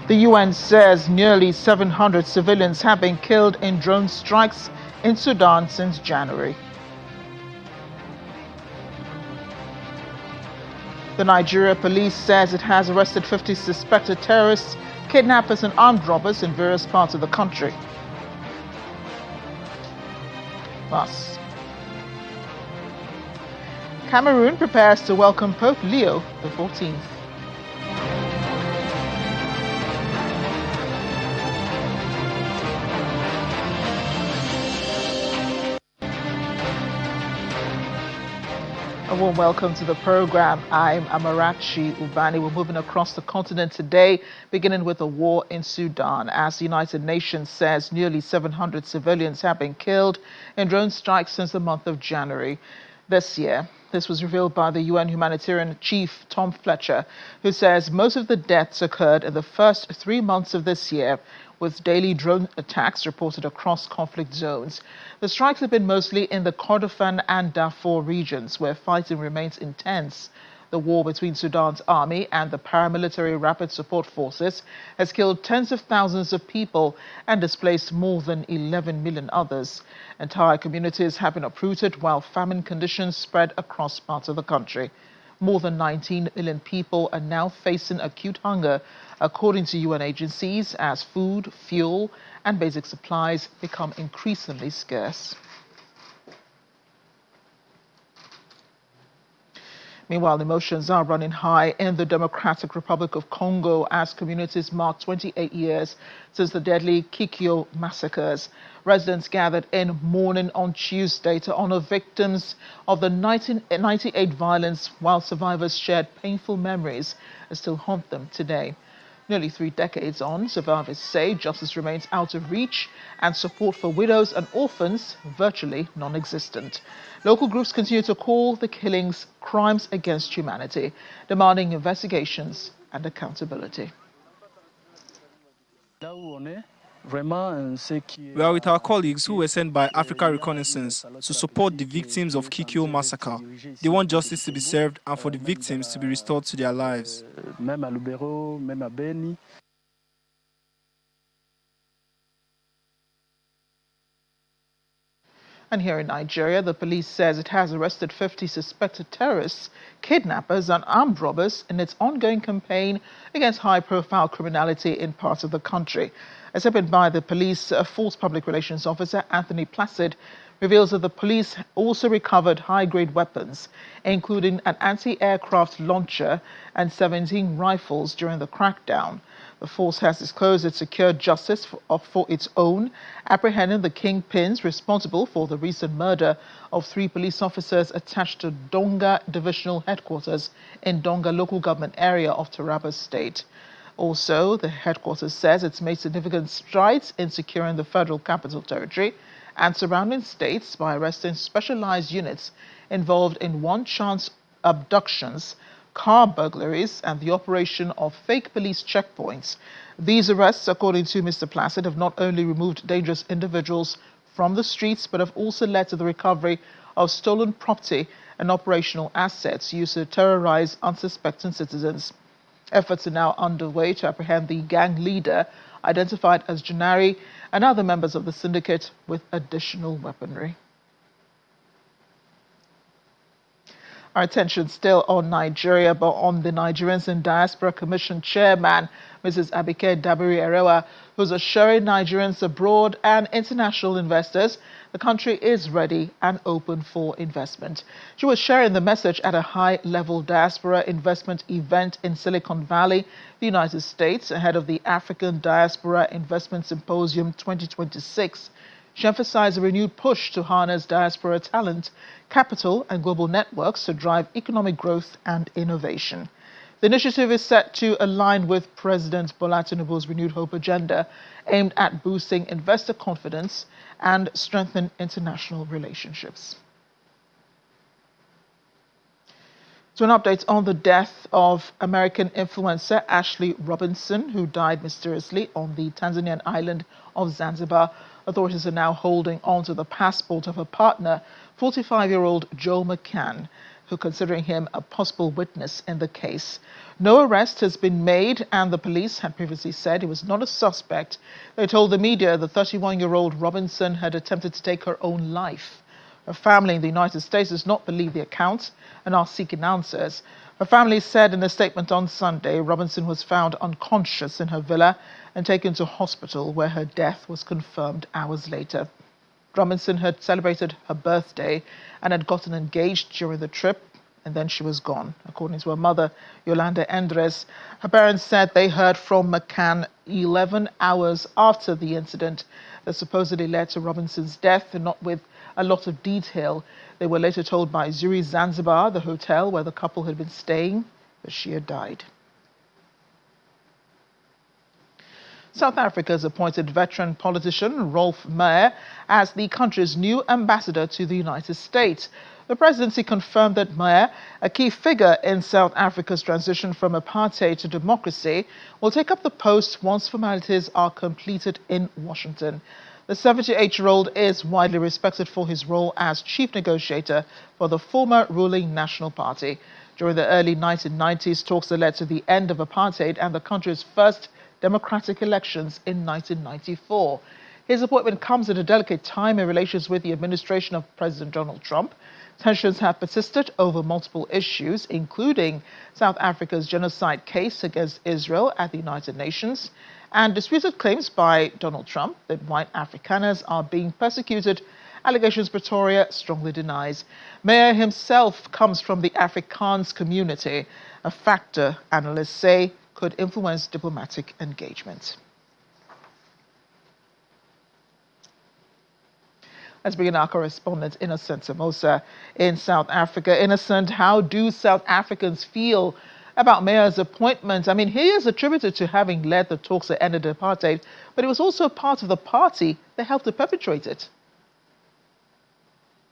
The UN says nearly 700 civilians have been killed in drone strikes in Sudan since January. The Nigeria police says it has arrested 50 suspected terrorists, kidnappers and armed robbers in various parts of the country. Plus, Cameroon prepares to welcome Pope Leo XIV. A warm welcome to the program. I'm Amarachi Ubani. We're moving across the continent today, beginning with the war in Sudan. As the United Nations says, nearly 700 civilians have been killed in drone strikes since the month of January this year. This was revealed by the UN humanitarian chief, Tom Fletcher, who says most of the deaths occurred in the first 3 months of this year, with daily drone attacks reported across conflict zones. The strikes have been mostly in the Kordofan and Darfur regions, where fighting remains intense. The war between Sudan's army and the paramilitary rapid support forces has killed tens of thousands of people and displaced more than 11 million others. Entire communities have been uprooted while famine conditions spread across parts of the country. More than 19 million people are now facing acute hunger, according to UN agencies, as food, fuel, and basic supplies become increasingly scarce. Meanwhile, emotions are running high in the Democratic Republic of Congo as communities mark 28 years since the deadly Kiko massacres. Residents gathered in mourning on Tuesday to honor victims of the 1998 violence, while survivors shared painful memories that still haunt them today. Nearly 3 decades on, survivors say justice remains out of reach and support for widows and orphans virtually non-existent. Local groups continue to call the killings crimes against humanity, demanding investigations and accountability. We are with our colleagues who were sent by Africa Reconnaissance to support the victims of Kiko massacre. They want justice to be served and for the victims to be restored to their lives. And here in Nigeria, the police says it has arrested 50 suspected terrorists, kidnappers and armed robbers in its ongoing campaign against high-profile criminality in parts of the country. A statement by the police force public relations officer Anthony Placid reveals that the police also recovered high-grade weapons, including an anti-aircraft launcher and 17 rifles during the crackdown. The force has disclosed it secured justice for its own, apprehending the kingpins responsible for the recent murder of 3 police officers attached to Donga Divisional Headquarters in Donga local government area of Taraba State. Also, the headquarters says it's made significant strides in securing the Federal Capital Territory and surrounding states by arresting specialized units involved in one-chance abductions, car burglaries, and the operation of fake police checkpoints. These arrests, according to Mr. Placid, have not only removed dangerous individuals from the streets, but have also led to the recovery of stolen property and operational assets used to terrorize unsuspecting citizens. Efforts are now underway to apprehend the gang leader, identified as Janari, and other members of the syndicate with additional weaponry. Our attention still on Nigeria, but on the Nigerians in Diaspora Commission chairman, Mrs. Abike Dabiri-Erewa, who's assuring Nigerians abroad and international investors the country is ready and open for investment. She was sharing the message at a high-level diaspora investment event in Silicon Valley, the United States, ahead of the African Diaspora Investment Symposium 2026. She emphasized a renewed push to harness diaspora talent, capital, and global networks to drive economic growth and innovation. The initiative is set to align with President Bola Tinubu's Renewed Hope agenda, aimed at boosting investor confidence and strengthening international relationships. So an update on the death of American influencer Ashley Robinson, who died mysteriously on the Tanzanian island of Zanzibar. Authorities are now holding on to the passport of her partner, 45-year-old Joe McCann. who are considering him a possible witness in the case. No arrest has been made, and the police had previously said he was not a suspect. They told the media the 31-year-old Robinson had attempted to take her own life. Her family in the United States does not believe the account and are seeking answers. Her family said in a statement on Sunday Robinson was found unconscious in her villa and taken to hospital, where her death was confirmed hours later. Robinson had celebrated her birthday and had gotten engaged during the trip, and then she was gone. According to her mother, Yolanda Endres, her parents said they heard from McCann 11 hours after the incident that supposedly led to Robinson's death, and not with a lot of detail. They were later told by Zuri Zanzibar, the hotel where the couple had been staying, that she had died. South Africa's appointed veteran politician Rolf Meyer as the country's new ambassador to the United States. The presidency confirmed that Meyer, a key figure in South Africa's transition from apartheid to democracy, will take up the post once formalities are completed in Washington. The 78-year-old is widely respected for his role as chief negotiator for the former ruling National Party. During the early 1990s, talks that led to the end of apartheid and the country's first democratic elections in 1994. His appointment comes at a delicate time in relations with the administration of President Donald Trump. Tensions have persisted over multiple issues, including South Africa's genocide case against Israel at the United Nations, and disputed claims by Donald Trump that white Afrikaners are being persecuted, allegations Pretoria strongly denies. Meyer himself comes from the Afrikaans community, a factor analysts say could influence diplomatic engagement. Let's bring in our correspondent, Innocent Samosa, in South Africa. Innocent, how do South Africans feel about Meyer's appointment? I mean, he is attributed to having led the talks that ended apartheid, but he was also part of the party that helped to perpetrate it.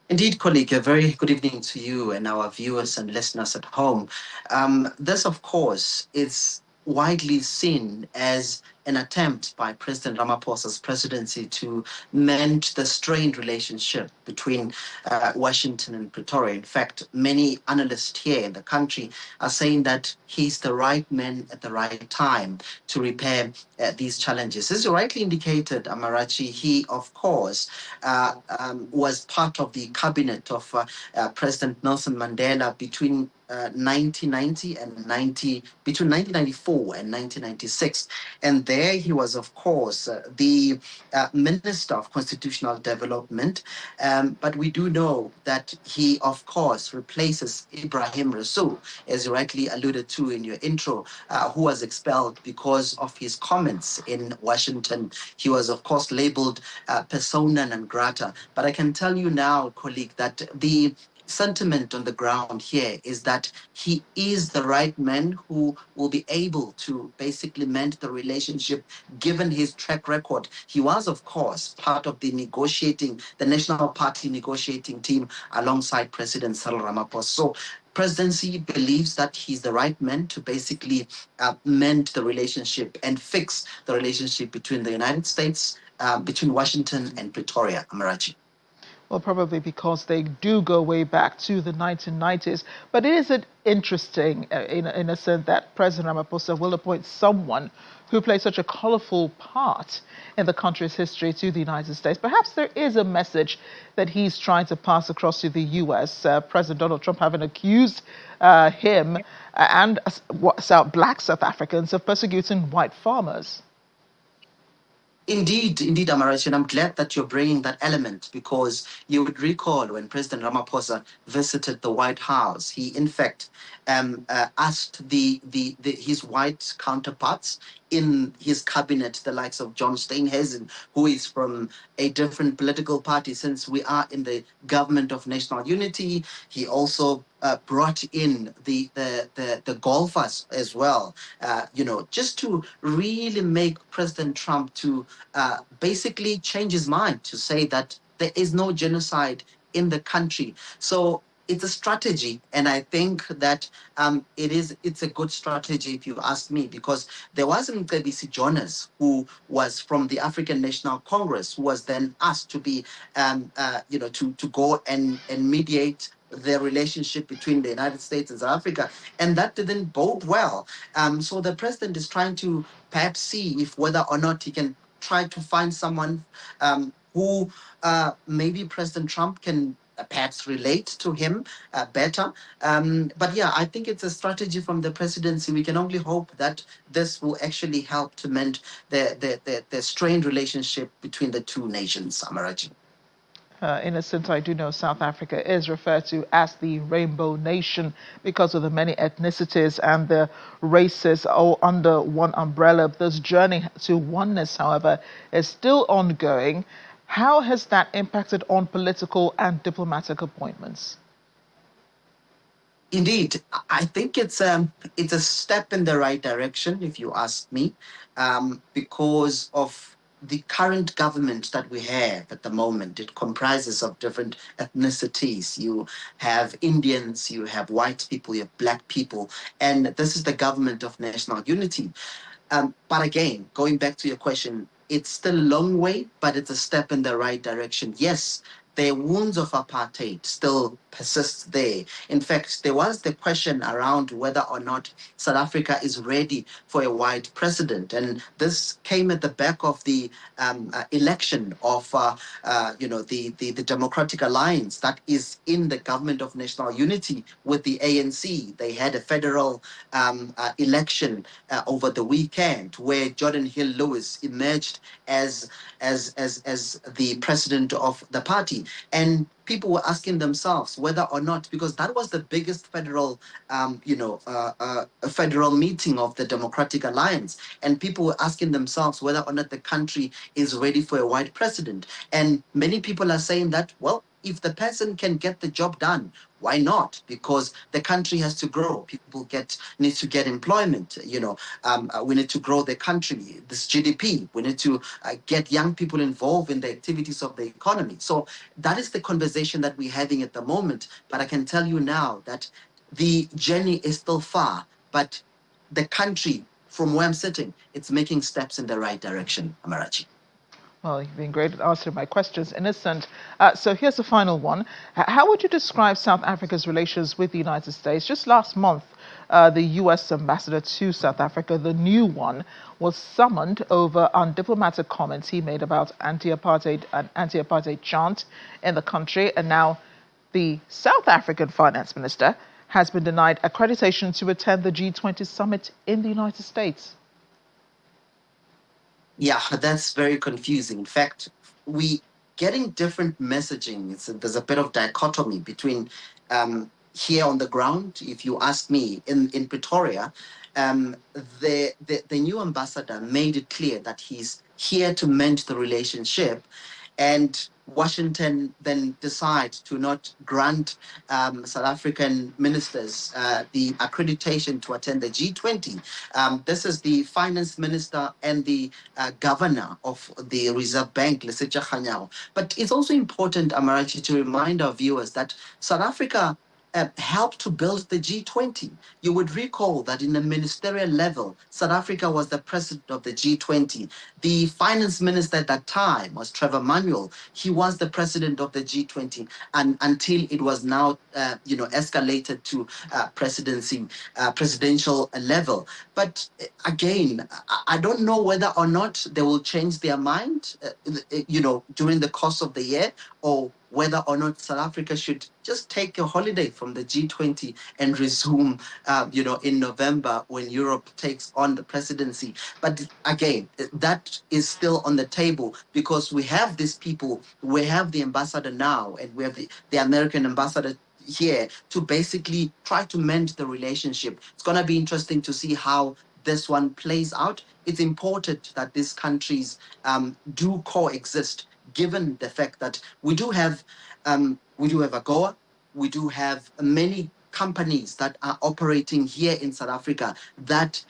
Indeed, colleague, a very good evening to you and our viewers and listeners at home. This, of course, is widely seen as an attempt by President Ramaphosa's presidency to mend the strained relationship between Washington and Pretoria. In fact, many analysts here in the country are saying that he's the right man at the right time to repair these challenges. As you rightly indicated, Amarachi, he, of course, was part of the cabinet of President Nelson Mandela between 1990 and between 1994 and 1996. And there he was, of course, the Minister of Constitutional Development. But we do know that he, of course, replaces Ibrahim Rasool, as you rightly alluded to in your intro, who was expelled because of his comments in Washington. He was, of course, labeled persona non grata. But I can tell you now, colleague, that the sentiment on the ground here is that he is the right man who will be able to basically mend the relationship given his track record. He was, of course, part of the National Party negotiating team alongside President Cyril Ramaphosa. So presidency believes that he's the right man to basically mend the relationship and fix the relationship between the United States, between Washington and Pretoria, Amarachi. Well, probably because they do go way back to the 1990s. But is it interesting, in a sense, that President Ramaphosa will appoint someone who played such a colorful part in the country's history to the United States? Perhaps there is a message that he's trying to pass across to the U.S. President Donald Trump having accused him and black South Africans of persecuting white farmers. Indeed, Amarachi, and I'm glad that you're bringing that element, because you would recall when President Ramaphosa visited the White House, he in fact asked his white counterparts in his cabinet, the likes of John Steenhuisen, who is from a different political party, since we are in the government of national unity. He also brought in the golfers as well, just to really make President Trump to basically change his mind, to say that there is no genocide in the country. So it's a strategy, and I think that it's a good strategy, if you ask me, because there was Mcebisi Jonas, who was from the African National Congress, who was then asked to be to go and mediate the relationship between the United States and South Africa, and that didn't bode well. So the president is trying to perhaps see if whether or not he can try to find someone who maybe President Trump can perhaps relate to him better. But yeah, I think it's a strategy from the presidency. We can only hope that this will actually help to mend the strained relationship between the two nations, Amaraji. Innocent, I do know South Africa is referred to as the Rainbow Nation because of the many ethnicities and the races all under one umbrella. This journey to oneness, however, is still ongoing. How has that impacted on political and diplomatic appointments? Indeed, I think it's a step in the right direction, if you ask me, because of the current government that we have at the moment. It comprises of different ethnicities. You have Indians, you have white people, you have black people, and this is the government of national unity. But again, going back to your question, it's still a long way, but it's a step in the right direction. Yes, the wounds of apartheid still persist there. In fact, there was the question around whether or not South Africa is ready for a white president, and this came at the back of the election of, the Democratic Alliance that is in the government of national unity with the ANC. They had a federal election over the weekend where Jordan Hill Lewis emerged as the president of the party, and people were asking themselves whether or not, because that was the biggest federal federal meeting of the Democratic Alliance, and people were asking themselves whether or not the country is ready for a white president. And many people are saying that, well, if the person can get the job done, why not? Because the country has to grow. People need to get employment. We need to grow the country, this GDP. We need to get young people involved in the activities of the economy. So that is the conversation that we're having at the moment. But I can tell you now that the journey is still far, but the country, from where I'm sitting, it's making steps in the right direction, Amarachi. Well, you've been great at answering my questions, Innocent. So here's the final one. How would you describe South Africa's relations with the United States? Just last month, the U.S. ambassador to South Africa, the new one, was summoned over undiplomatic comments he made about anti-apartheid chant in the country. And now the South African finance minister has been denied accreditation to attend the G20 summit in the United States. Yeah, that's very confusing. In fact, we getting different messaging. There's a bit of dichotomy between here on the ground. If you ask me, in Pretoria, the new ambassador made it clear that he's here to mend the relationship, and Washington then decide to not grant South African ministers the accreditation to attend the G20. This is the finance minister and the governor of the Reserve Bank, Lesetja Kganyago. But it's also important, Amarachi, to remind our viewers that South Africa helped to build the G20. You would recall that in the ministerial level, South Africa was the president of the G20. The finance minister at that time was Trevor Manuel. He was the president of the G20, and until it was now, escalated to presidential level. But again, I don't know whether or not they will change their mind, during the course of the year, or whether or not South Africa should just take a holiday from the G20 and resume, in November when Europe takes on the presidency. But again, that is still on the table because we have these people, we have the ambassador now, and we have the American ambassador here to basically try to mend the relationship. It's going to be interesting to see how this one plays out. It's important that these countries do coexist, given the fact that we do have AGOA, we do have many companies that are operating here in South Africa that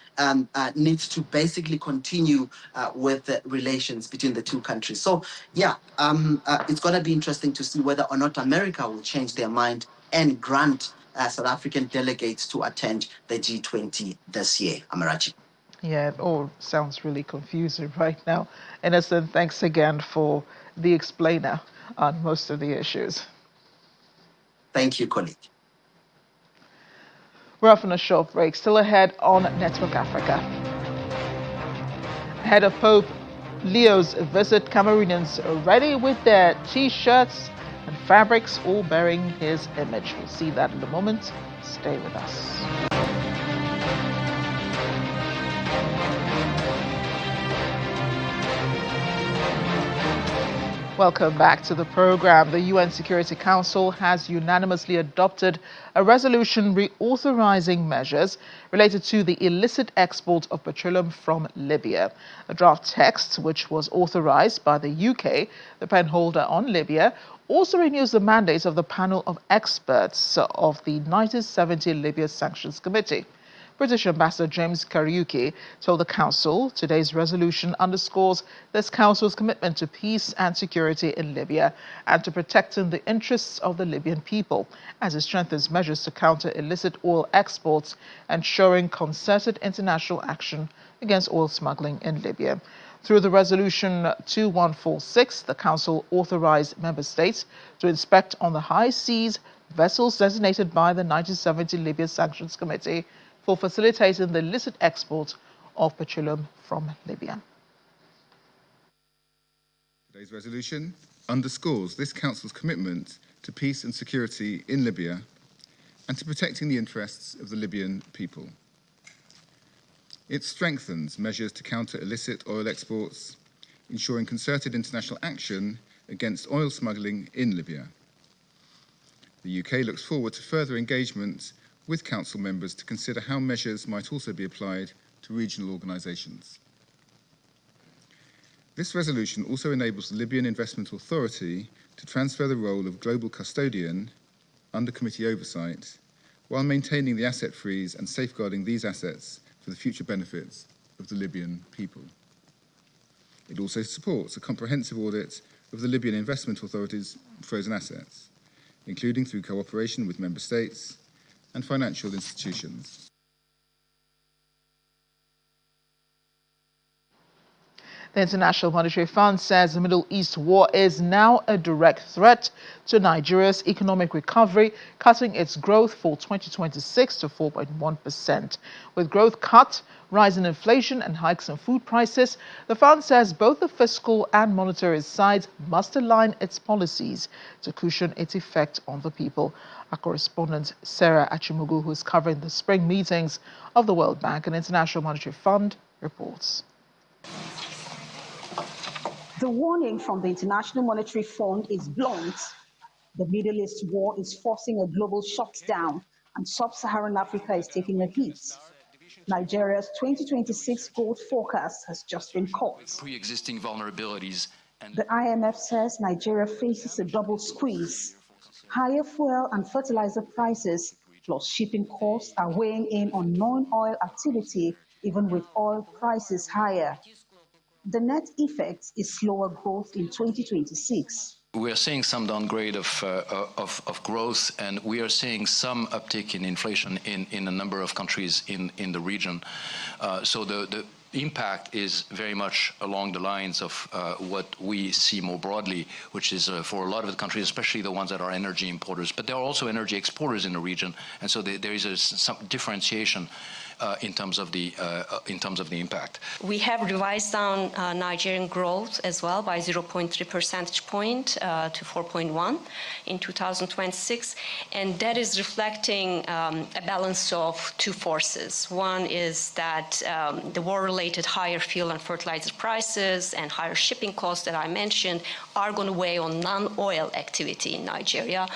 needs to basically continue with the relations between the two countries. So yeah, it's going to be interesting to see whether or not America will change their mind and grant South African delegates to attend the G20 this year, Amarachi. Yeah, it all sounds really confusing right now. Innocent, thanks again for the explainer on most of the issues. Thank you, colleague. We're off on a short break. Still ahead on Network Africa. Ahead of Pope Leo's visit, Cameroonians are ready with their T-shirts and fabrics all bearing his image. We'll see that in a moment. Stay with us. Welcome back to the program. The UN Security Council has unanimously adopted a resolution reauthorizing measures related to the illicit export of petroleum from Libya. A draft text, which was authorized by the UK, the penholder on Libya, also renews the mandate of the panel of experts of the 1970 Libya Sanctions Committee. British Ambassador James Kariuki told the Council today's resolution underscores this Council's commitment to peace and security in Libya and to protecting the interests of the Libyan people, as it strengthens measures to counter illicit oil exports, ensuring concerted international action against oil smuggling in Libya. Through the Resolution 2146, the Council authorized member states to inspect on the high seas vessels designated by the 1970 Libya Sanctions Committee for facilitating the illicit export of petroleum from Libya. Today's resolution underscores this Council's commitment to peace and security in Libya and to protecting the interests of the Libyan people. It strengthens measures to counter illicit oil exports, ensuring concerted international action against oil smuggling in Libya. The UK looks forward to further engagement with Council members to consider how measures might also be applied to regional organisations. This resolution also enables the Libyan Investment Authority to transfer the role of global custodian under committee oversight, while maintaining the asset freeze and safeguarding these assets for the future benefits of the Libyan people. It also supports a comprehensive audit of the Libyan Investment Authority's frozen assets, including through cooperation with member states and financial institutions. The International Monetary Fund says the Middle East war is now a direct threat to Nigeria's economic recovery, cutting its growth for 2026 to 4.1%. With growth cut, rising inflation and hikes in food prices, the fund says both the fiscal and monetary sides must align its policies to cushion its effect on the people. Our correspondent Sarah Achimugu, who is covering the spring meetings of the World Bank and International Monetary Fund, reports. The warning from the International Monetary Fund is blunt. The Middle East war is forcing a global shutdown, and sub-Saharan Africa is taking a hit. Nigeria's 2026 growth forecast has just been cut. Pre-existing vulnerabilities. The IMF says Nigeria faces a double squeeze. Higher fuel and fertilizer prices plus shipping costs are weighing in on non-oil activity, even with oil prices higher. The net effect is slower growth in 2026. We are seeing some downgrade of growth, and we are seeing some uptick in inflation in a number of countries in the region. So the impact is very much along the lines of what we see more broadly, which is for a lot of the countries, especially the ones that are energy importers. But there are also energy exporters in the region, and so there is some differentiation in terms of the impact. We have revised down Nigerian growth as well by 0.3 percentage point to 4.1 in 2026, and that is reflecting a balance of two forces. One is that the war-related higher fuel and fertilizer prices and higher shipping costs that I mentioned are going to weigh on non-oil activity in Nigeria.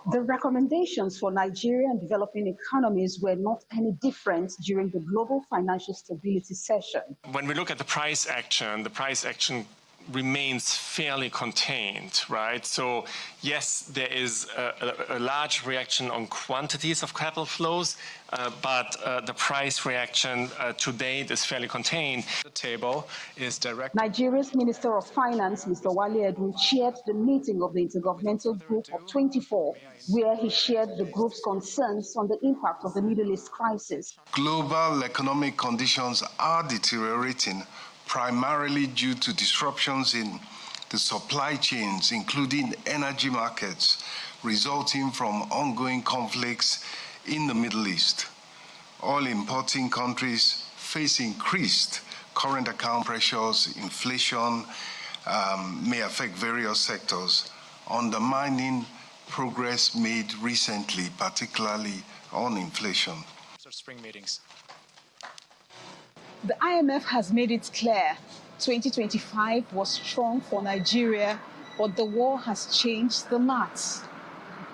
The recommendations for Nigeria and developing economies were not any different during the Global Financial Stability session. When we look at the price action remains fairly contained, right? So yes, there is a large reaction on quantities of capital flows, but the price reaction to date is fairly contained. The table is direct. Nigeria's Minister of Finance, Mr. Wale Edun, chaired the meeting of the Intergovernmental Group of 24, where he shared the group's concerns on the impact of the Middle East crisis. Global economic conditions are deteriorating, primarily due to disruptions in the supply chains, including energy markets, resulting from ongoing conflicts in the Middle East. All importing countries face increased current account pressures. Inflation may affect various sectors, undermining progress made recently, particularly on inflation. Spring meetings. The IMF has made it clear 2025 was strong for Nigeria, but the war has changed the maths.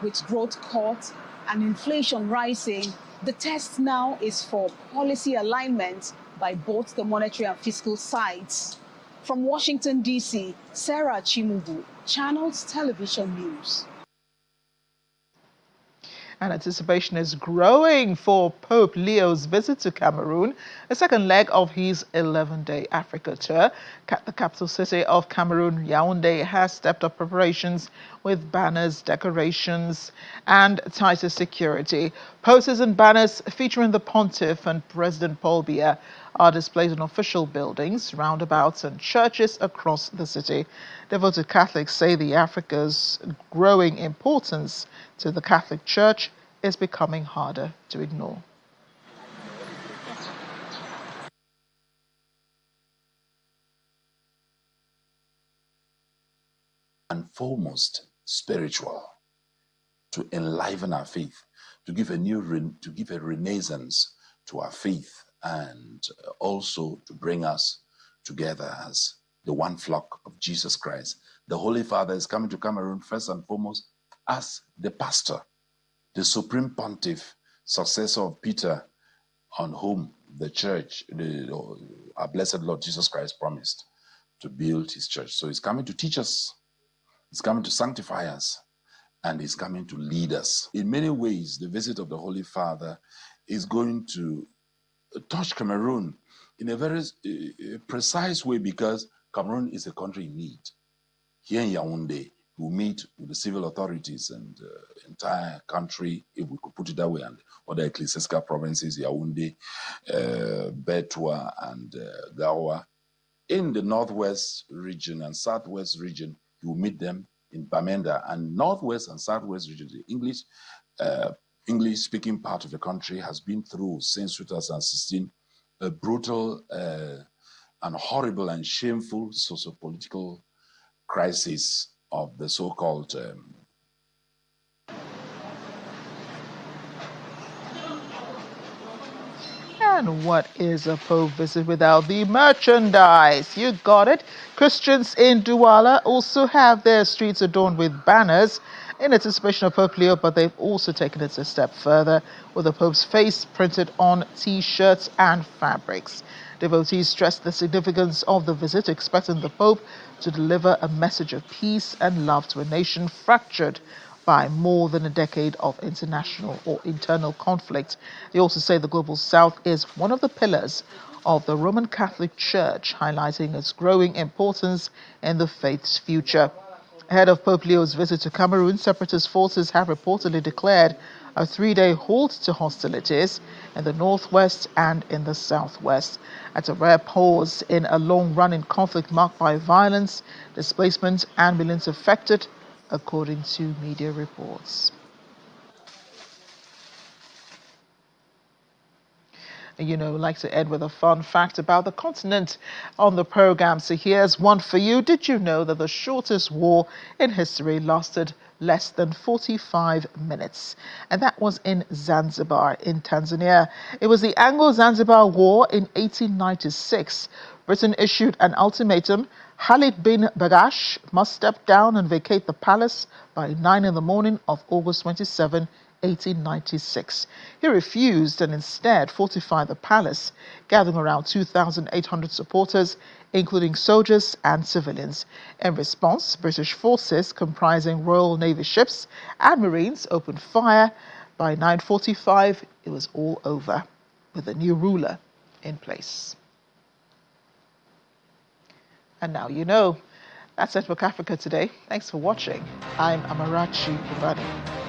With growth caught and inflation rising, the test now is for policy alignment by both the monetary and fiscal sides. From Washington, D.C., Sarah Chimugu, Channels Television News. And anticipation is growing for Pope Leo's visit to Cameroon, a second leg of his 11-day Africa tour. The capital city of Cameroon, Yaoundé, has stepped up preparations with banners, decorations, and tighter security. Posters and banners featuring the Pontiff and President Paul Biya are displayed in official buildings, roundabouts, and churches across the city. Devoted Catholics say the Africa's growing importance to the Catholic Church is becoming harder to ignore. And foremost, spiritual, to enliven our faith, to give a renaissance to our faith, and also to bring us together as the one flock of Jesus Christ. The Holy Father is coming to Cameroon first and foremost as the pastor, the supreme pontiff, successor of Peter, on whom the church, our blessed Lord Jesus Christ, promised to build his church. So he's coming to teach us, he's coming to sanctify us, and he's coming to lead us. In many ways, the visit of the Holy Father is going to touch Cameroon in a very precise way, because Cameroon is a country in need. Here in Yaoundé, we meet with the civil authorities and the entire country, if we could put it that way, and other ecclesiastical provinces, Yaoundé, Betua, and Gawa. In the northwest region and southwest region, you will meet them in Bamenda, and northwest and southwest region. The English-speaking part of the country has been through, since 2016, a brutal and horrible and shameful socio-political crisis of the so-called And what is a Pope visit without the merchandise? You got it. Christians in Douala also have their streets adorned with banners in anticipation of Pope Leo, but they've also taken it a step further with the Pope's face printed on T-shirts and fabrics. Devotees stressed the significance of the visit, expecting the Pope to deliver a message of peace and love to a nation fractured by more than a decade of international or internal conflict. They also say the Global South is one of the pillars of the Roman Catholic Church, highlighting its growing importance in the faith's future. Ahead of Pope Leo's visit to Cameroon, separatist forces have reportedly declared a 3-day halt to hostilities in the northwest and in the southwest. At a rare pause in a long-running conflict marked by violence, displacement, and millions affected, according to media reports. You know, we like to end with a fun fact about the continent on the program. So here's one for you. Did you know that the shortest war in history lasted less than 45 minutes? And that was in Zanzibar in Tanzania. It was the Anglo-Zanzibar War in 1896. Britain issued an ultimatum. Khalid bin Bagash must step down and vacate the palace by 9 in the morning of August 27, 1896. He refused and instead fortified the palace, gathering around 2,800 supporters, including soldiers and civilians. In response, British forces comprising Royal Navy ships and Marines opened fire. By 9:45, it was all over, with a new ruler in place. And now you know. That's Network Africa today. Thanks for watching. I'm Amarachi Kubani.